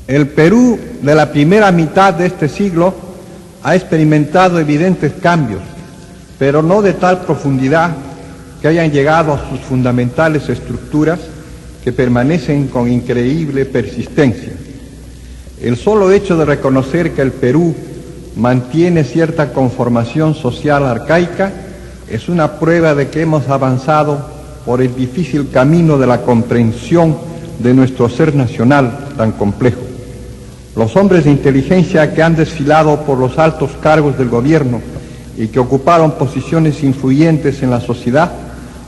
El Perú de la primera mitad de este siglo ha experimentado evidentes cambios, pero no de tal profundidad que hayan llegado a sus fundamentales estructuras que permanecen con increíble persistencia. El solo hecho de reconocer que el Perú mantiene cierta conformación social arcaica es una prueba de que hemos avanzado por el difícil camino de la comprensión de nuestro ser nacional tan complejo. Los hombres de inteligencia que han desfilado por los altos cargos del gobierno y que ocuparon posiciones influyentes en la sociedad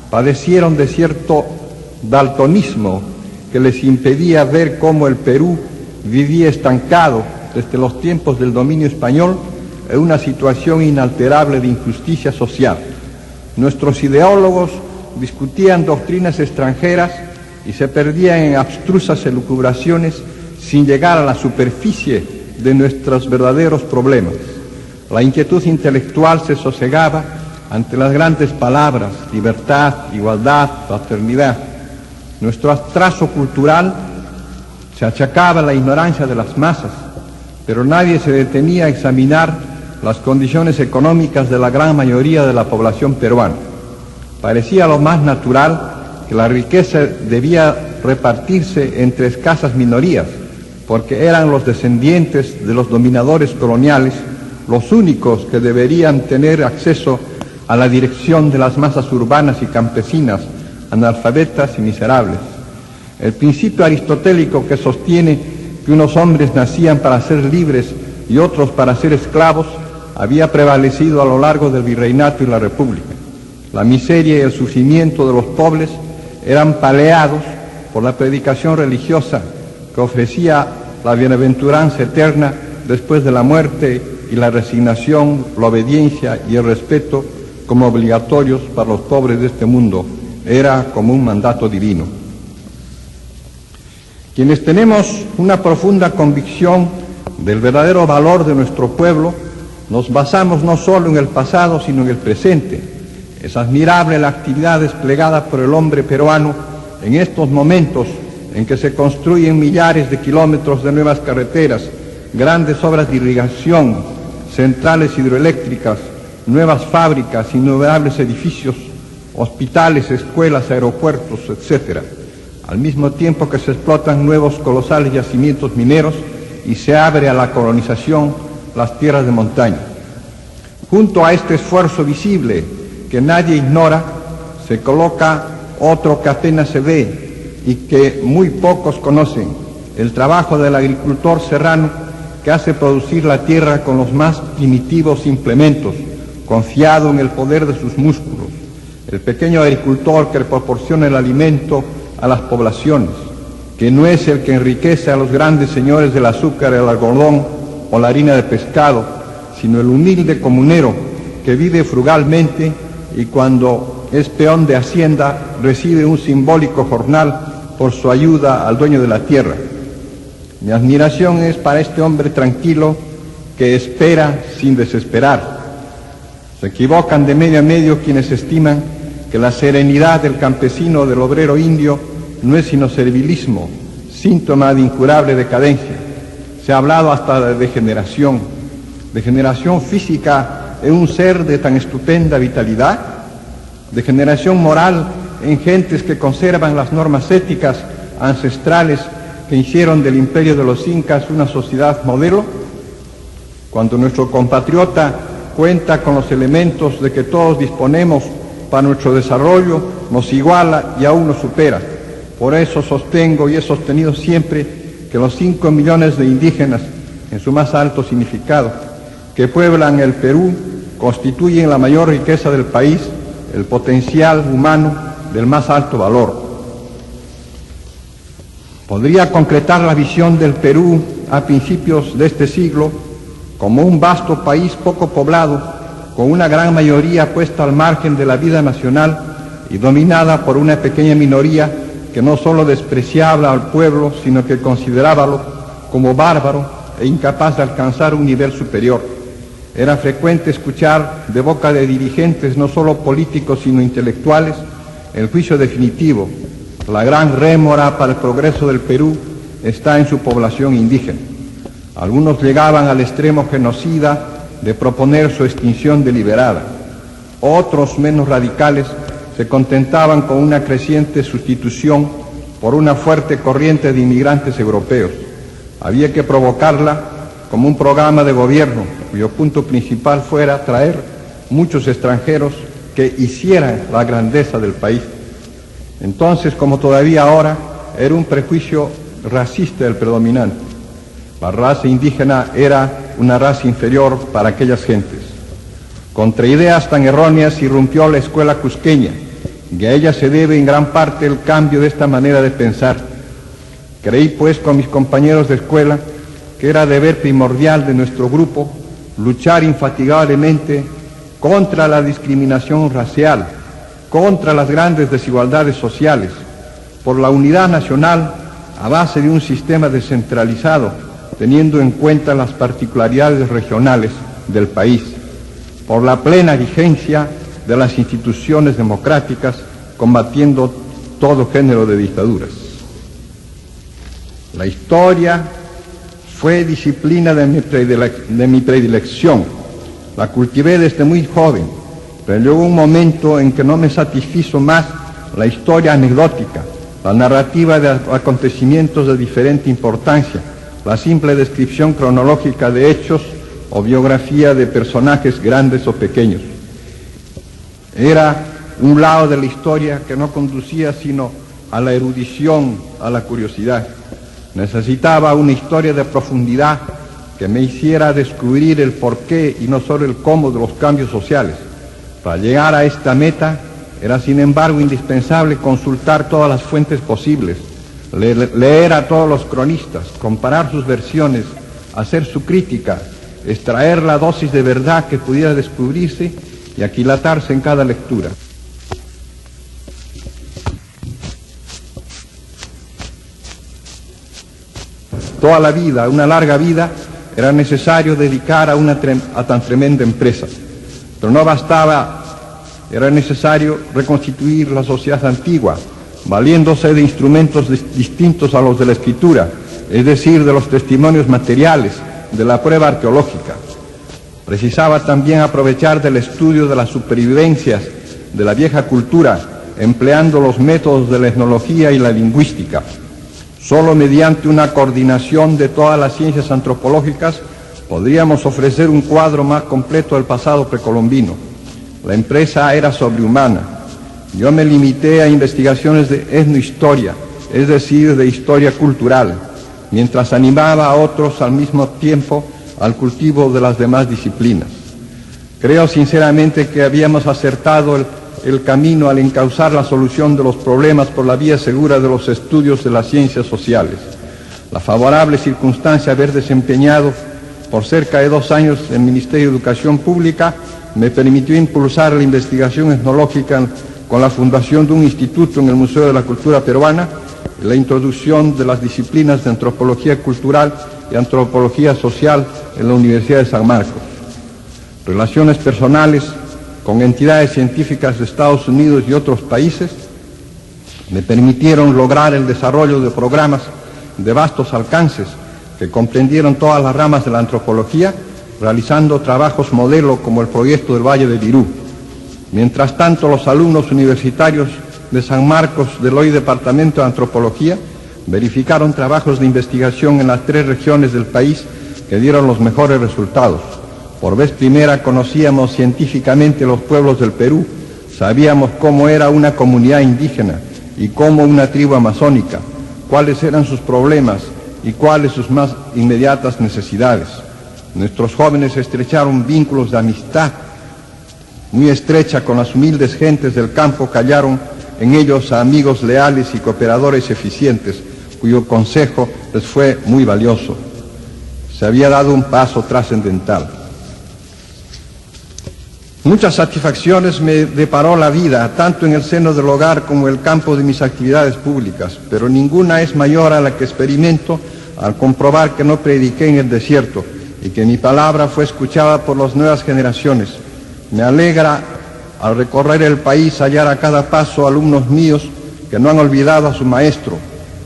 padecieron de cierto daltonismo que les impedía ver cómo el Perú vivía estancado desde los tiempos del dominio español en una situación inalterable de injusticia social. Nuestros ideólogos discutían doctrinas extranjeras y se perdían en abstrusas elucubraciones sin llegar a la superficie de nuestros verdaderos problemas. La inquietud intelectual se sosegaba ante las grandes palabras, libertad, igualdad, fraternidad. Nuestro atraso cultural se achacaba a la ignorancia de las masas, pero nadie se detenía a examinar las condiciones económicas de la gran mayoría de la población peruana. Parecía lo más natural que la riqueza debía repartirse entre escasas minorías, porque eran los descendientes de los dominadores coloniales los únicos que deberían tener acceso a la dirección de las masas urbanas y campesinas, analfabetas y miserables. El principio aristotélico que sostiene que unos hombres nacían para ser libres y otros para ser esclavos había prevalecido a lo largo del virreinato y la república. La miseria y el sufrimiento de los pobres eran paleados por la predicación religiosa que ofrecía la bienaventuranza eterna después de la muerte y la resignación, la obediencia y el respeto como obligatorios para los pobres de este mundo. Era como un mandato divino. Quienes tenemos una profunda convicción del verdadero valor de nuestro pueblo, nos basamos no solo en el pasado, sino en el presente. Es admirable la actividad desplegada por el hombre peruano en estos momentos en que se construyen millares de kilómetros de nuevas carreteras, grandes obras de irrigación, centrales hidroeléctricas, nuevas fábricas, innumerables edificios, hospitales, escuelas, aeropuertos, etc. Al mismo tiempo que se explotan nuevos colosales yacimientos mineros y se abre a la colonización las tierras de montaña. Junto a este esfuerzo visible que nadie ignora, se coloca otro que apenas se ve y que muy pocos conocen: el trabajo del agricultor serrano que hace producir la tierra con los más primitivos implementos, confiado en el poder de sus músculos. El pequeño agricultor que proporciona el alimento a las poblaciones, que no es el que enriquece a los grandes señores del azúcar, el algodón o la harina de pescado, sino el humilde comunero que vive frugalmente y cuando es peón de hacienda recibe un simbólico jornal por su ayuda al dueño de la tierra. Mi admiración es para este hombre tranquilo que espera sin desesperar. Se equivocan de medio a medio quienes estiman que la serenidad del campesino, del obrero indio, no es sino servilismo, síntoma de incurable decadencia. Se ha hablado hasta de degeneración física en un ser de tan estupenda vitalidad, degeneración moral en gentes que conservan las normas éticas ancestrales que hicieron del imperio de los incas una sociedad modelo. Cuando nuestro compatriota cuenta con los elementos de que todos disponemos para nuestro desarrollo, nos iguala y aún nos supera. Por eso sostengo y he sostenido siempre que los 5 millones de indígenas, en su más alto significado, que pueblan el Perú, constituyen la mayor riqueza del país, el potencial humano del más alto valor. Podría concretar la visión del Perú a principios de este siglo como un vasto país poco poblado, con una gran mayoría puesta al margen de la vida nacional y dominada por una pequeña minoría que no solo despreciaba al pueblo, sino que considerábalo como bárbaro e incapaz de alcanzar un nivel superior. Era frecuente escuchar de boca de dirigentes, no solo políticos, sino intelectuales, el juicio definitivo, la gran rémora para el progreso del Perú está en su población indígena. Algunos llegaban al extremo genocida de proponer su extinción deliberada. Otros, menos radicales, se contentaban con una creciente sustitución por una fuerte corriente de inmigrantes europeos. Había que provocarla como un programa de gobierno cuyo punto principal fuera traer muchos extranjeros que hicieran la grandeza del país. Entonces, como todavía ahora, era un prejuicio racista el predominante. La raza indígena era una raza inferior para aquellas gentes. Contra ideas tan erróneas irrumpió la escuela cusqueña, y a ella se debe en gran parte el cambio de esta manera de pensar. Creí, pues, con mis compañeros de escuela, que era deber primordial de nuestro grupo luchar infatigablemente contra la discriminación racial, contra las grandes desigualdades sociales, por la unidad nacional a base de un sistema descentralizado, teniendo en cuenta las particularidades regionales del país, por la plena vigencia de las instituciones democráticas, combatiendo todo género de dictaduras. La historia fue disciplina de mi predilección. La cultivé desde muy joven, pero llegó un momento en que no me satisfizo más la historia anecdótica, la narrativa de acontecimientos de diferente importancia, la simple descripción cronológica de hechos o biografía de personajes grandes o pequeños. Era un lado de la historia que no conducía sino a la erudición, a la curiosidad. Necesitaba una historia de profundidad que me hiciera descubrir el porqué y no solo el cómo de los cambios sociales. Para llegar a esta meta era, sin embargo, indispensable consultar todas las fuentes posibles, leer a todos los cronistas, comparar sus versiones, hacer su crítica, extraer la dosis de verdad que pudiera descubrirse y aquilatarse en cada lectura. Toda la vida, una larga vida, era necesario dedicar a tan tremenda empresa. Pero no bastaba, era necesario reconstituir la sociedad antigua, valiéndose de instrumentos distintos a los de la escritura, es decir, de los testimonios materiales, de la prueba arqueológica. Precisaba también aprovechar del estudio de las supervivencias de la vieja cultura, empleando los métodos de la etnología y la lingüística. Solo mediante una coordinación de todas las ciencias antropológicas podríamos ofrecer un cuadro más completo del pasado precolombino. La empresa era sobrehumana. Yo me limité a investigaciones de etnohistoria, es decir, de historia cultural, mientras animaba a otros al mismo tiempo al cultivo de las demás disciplinas. Creo sinceramente que habíamos acertado el camino al encauzar la solución de los problemas por la vía segura de los estudios de las ciencias sociales. La favorable circunstancia de haber desempeñado por cerca de 2 años el Ministerio de Educación Pública me permitió impulsar la investigación etnológica con la fundación de un instituto en el Museo de la Cultura Peruana y la introducción de las disciplinas de antropología cultural y antropología social en la Universidad de San Marcos. Relaciones personales con entidades científicas de Estados Unidos y otros países me permitieron lograr el desarrollo de programas de vastos alcances que comprendieron todas las ramas de la antropología, realizando trabajos modelo como el proyecto del Valle de Virú. Mientras tanto, los alumnos universitarios de San Marcos del hoy Departamento de Antropología verificaron trabajos de investigación en las 3 regiones del país que dieron los mejores resultados. Por vez primera conocíamos científicamente los pueblos del Perú, sabíamos cómo era una comunidad indígena y cómo una tribu amazónica, cuáles eran sus problemas y cuáles sus más inmediatas necesidades. Nuestros jóvenes estrecharon vínculos de amistad muy estrecha con las humildes gentes del campo que hallaron en ellos a amigos leales y cooperadores eficientes, cuyo consejo les fue muy valioso. Se había dado un paso trascendental. Muchas satisfacciones me deparó la vida, tanto en el seno del hogar como en el campo de mis actividades públicas, pero ninguna es mayor a la que experimento al comprobar que no prediqué en el desierto y que mi palabra fue escuchada por las nuevas generaciones. Me alegra al recorrer el país hallar a cada paso alumnos míos que no han olvidado a su maestro,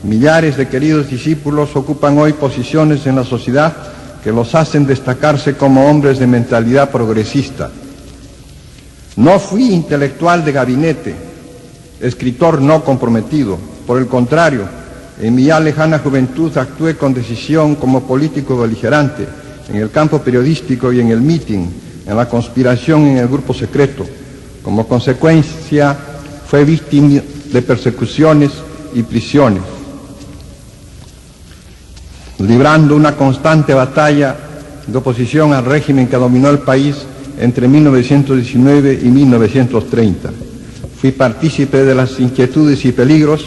Millares de queridos discípulos ocupan hoy posiciones en la sociedad que los hacen destacarse como hombres de mentalidad progresista. No fui intelectual de gabinete, escritor no comprometido. Por el contrario, en mi ya lejana juventud actué con decisión como político beligerante en el campo periodístico y en el mitin, en la conspiración y en el grupo secreto. Como consecuencia, fue víctima de persecuciones y prisiones, librando una constante batalla de oposición al régimen que dominó el país entre 1919 y 1930. Fui partícipe de las inquietudes y peligros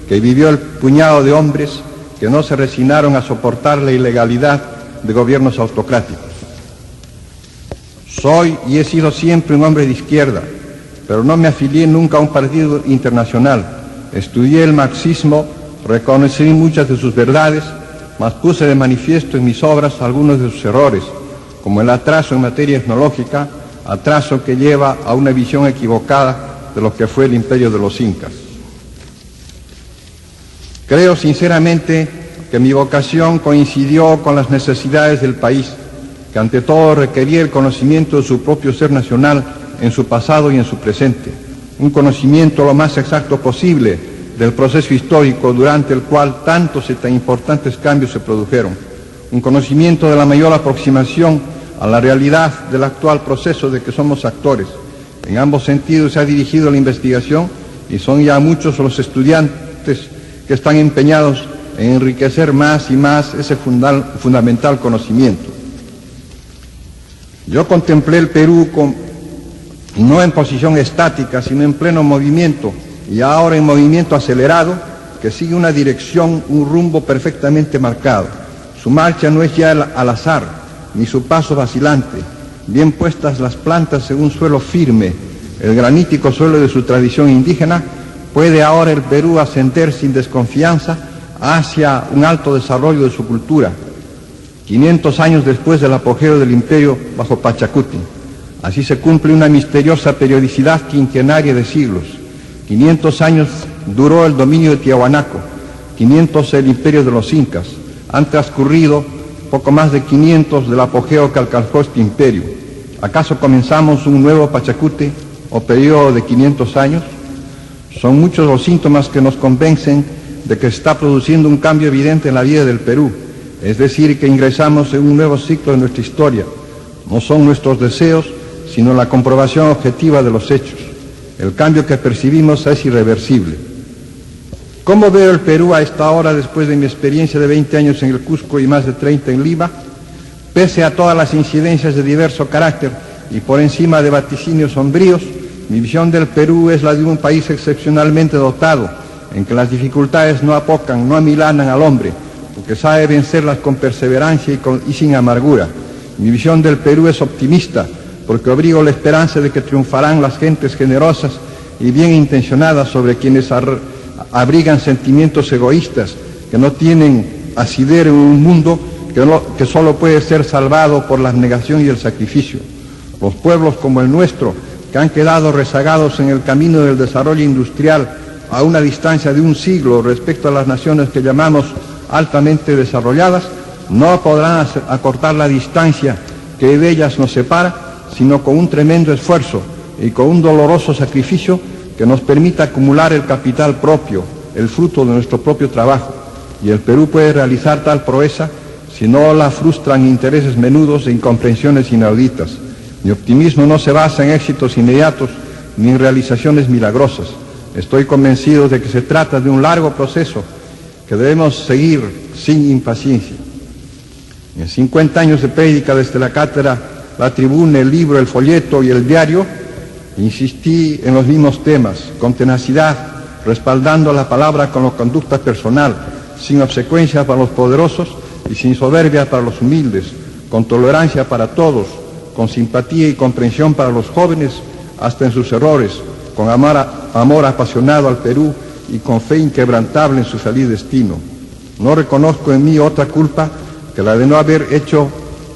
que vivió el puñado de hombres que no se resignaron a soportar la ilegalidad de gobiernos autocráticos. Soy y he sido siempre un hombre de izquierda, pero no me afilié nunca a un partido internacional. Estudié el marxismo, reconocí muchas de sus verdades, mas puse de manifiesto en mis obras algunos de sus errores, como el atraso en materia etnológica, atraso que lleva a una visión equivocada de lo que fue el imperio de los incas. Creo sinceramente que mi vocación coincidió con las necesidades del país, que ante todo requería el conocimiento de su propio ser nacional en su pasado y en su presente, un conocimiento lo más exacto posible del proceso histórico durante el cual tantos y tan importantes cambios se produjeron, un conocimiento de la mayor aproximación a la realidad del actual proceso de que somos actores. En ambos sentidos se ha dirigido la investigación y son ya muchos los estudiantes que están empeñados en enriquecer más y más ese fundamental conocimiento. Yo contemplé el Perú no en posición estática, sino en pleno movimiento, y ahora en movimiento acelerado, que sigue una dirección, un rumbo perfectamente marcado. Su marcha no es ya al azar, ni su paso vacilante. Bien puestas las plantas en un suelo firme, el granítico suelo de su tradición indígena, puede ahora el Perú ascender sin desconfianza hacia un alto desarrollo de su cultura, 500 años después del apogeo del imperio bajo Pachacuti. Así se cumple una misteriosa periodicidad quinquenaria de siglos. 500 años duró el dominio de Tiahuanaco, 500 el imperio de los incas. Han transcurrido poco más de 500 del apogeo que alcanzó este imperio. ¿Acaso comenzamos un nuevo Pachacuti o periodo de 500 años? Son muchos los síntomas que nos convencen de que se está produciendo un cambio evidente en la vida del Perú, es decir, que ingresamos en un nuevo ciclo de nuestra historia. No son nuestros deseos, sino la comprobación objetiva de los hechos. El cambio que percibimos es irreversible. ¿Cómo veo el Perú a esta hora después de mi experiencia de 20 años en el Cusco y más de 30 en Lima? Pese a todas las incidencias de diverso carácter y por encima de vaticinios sombríos, mi visión del Perú es la de un país excepcionalmente dotado, en que las dificultades no apocan, no amilanan al hombre, porque sabe vencerlas con perseverancia y sin amargura. Mi visión del Perú es optimista, porque abrigo la esperanza de que triunfarán las gentes generosas y bien intencionadas sobre quienes abrigan sentimientos egoístas que no tienen asidero en un mundo que solo puede ser salvado por la abnegación y el sacrificio. Los pueblos como el nuestro, que han quedado rezagados en el camino del desarrollo industrial a una distancia de un siglo respecto a las naciones que llamamos altamente desarrolladas, no podrán acortar la distancia que de ellas nos separa, sino con un tremendo esfuerzo y con un doloroso sacrificio que nos permita acumular el capital propio, el fruto de nuestro propio trabajo. Y el Perú puede realizar tal proeza si no la frustran intereses menudos e incomprensiones inauditas. Mi optimismo no se basa en éxitos inmediatos ni en realizaciones milagrosas. Estoy convencido de que se trata de un largo proceso que debemos seguir sin impaciencia. En 50 años de prédica desde la cátedra, la tribuna, el libro, el folleto y el diario, insistí en los mismos temas, con tenacidad, respaldando la palabra con la conducta personal, sin obsecuencia para los poderosos y sin soberbia para los humildes, con tolerancia para todos, con simpatía y comprensión para los jóvenes, hasta en sus errores, con amor apasionado al Perú y con fe inquebrantable en su feliz destino. No reconozco en mí otra culpa que la de no haber hecho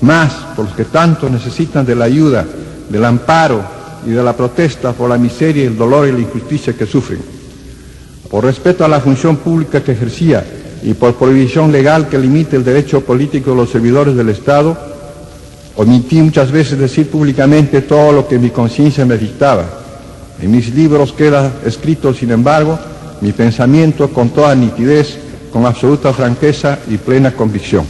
más por los que tanto necesitan de la ayuda, del amparo y de la protesta por la miseria, el dolor y la injusticia que sufren. Por respeto a la función pública que ejercía y por prohibición legal que limite el derecho político de los servidores del Estado, omití muchas veces decir públicamente todo lo que mi conciencia me dictaba. En mis libros queda escrito, sin embargo, mi pensamiento con toda nitidez, con absoluta franqueza y plena convicción.